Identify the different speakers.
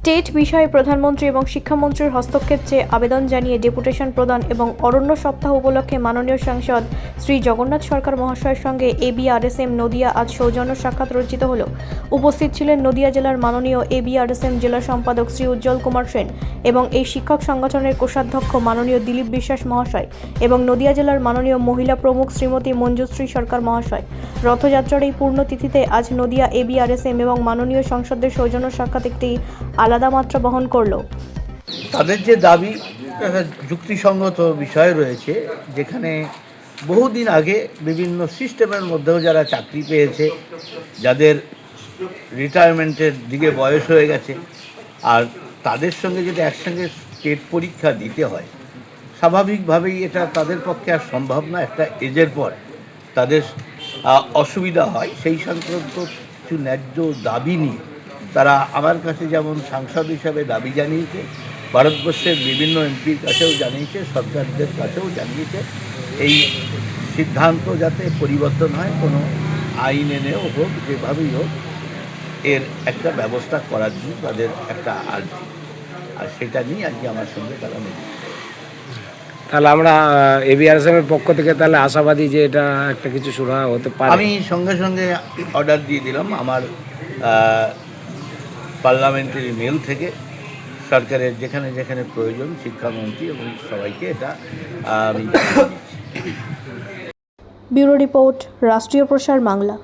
Speaker 1: State বিষয়ে প্রধানমন্ত্রী এবং শিক্ষামন্ত্রীর হস্তক্ষেপ চেয়ে আবেদন জানিয়ে ডেপুটেশন প্রদান এবং অরণ্য সপ্তাহ উপলক্ষে মাননীয় সাংসদ শ্রী জগন্নাথ সরকার মহাশয়ের সঙ্গে ABRSM নদিয়া আজ সৌজন্য সাক্ষাৎ রচিত হল। উপস্থিত ছিলেন নদিয়া জেলার মাননীয় ABRSM জেলা সম্পাদক শ্রী উজ্জ্বল কুমার সেন এবং এই শিক্ষক সংগঠনের কোষাধ্যক্ষ মাননীয় দিলীপ বিশ্বাস মহাশয় এবং নদিয়া জেলার মাননীয় মহিলা প্রমুখ শ্রীমতী মঞ্জুশ্রী সরকার মহাশয়। রথযাত্রার এই পূর্ণতিথিতে আজ নদিয়া ABRSM এবং মাননীয় সংসদের সৌজন্য সাক্ষাৎ একটি আলাদা মাত্রা বহন করলো।
Speaker 2: তাদের যে দাবি যুক্তিসঙ্গত বিষয় রয়েছে, যেখানে বহুদিন আগে বিভিন্ন সিস্টেমের মধ্যেও যারা চাকরি পেয়েছে, যাদের রিটায়ারমেন্টের দিকে বয়স হয়ে গেছে, আর তাদের সঙ্গে যদি একসঙ্গে স্টেট পরীক্ষা দিতে হয়, স্বাভাবিকভাবেই এটা তাদের পক্ষে আর সম্ভব না। একটা এজের পর তাদের অসুবিধা হয়। সেই সংক্রান্ত কিছু ন্যায্য দাবি নিয়ে তারা আমার কাছে যেমন সাংসদ হিসাবে দাবি জানিয়েছে, ভারতবর্ষের বিভিন্ন এমপির কাছেও জানিয়েছে, সরকারদের কাছেও জানিয়েছে, এই সিদ্ধান্ত যাতে পরিবর্তন হয়, কোনো আইন এনেও হোক, যেভাবেই হোক, এর একটা ব্যবস্থা করার জন্য তাদের একটা আর্জি, আর সেটা নিয়ে আজকে আমার সঙ্গে তারা নেই।
Speaker 3: তাহলে আমরা ABRSM এর পক্ষ থেকে তাহলে আশাবাদী যে এটা একটা কিছু শুরু হতে পারে।
Speaker 2: আমি সঙ্গে সঙ্গে অর্ডার দিয়ে দিলাম আমার পার্লামেন্টারি মেল থেকে সরকারের যেখানে যেখানে প্রয়োজন, শিক্ষামন্ত্রী এবং সবাইকে এটা আমি
Speaker 1: ব্যুরো রিপোর্ট, রাষ্ট্রীয় প্রসার বাংলা।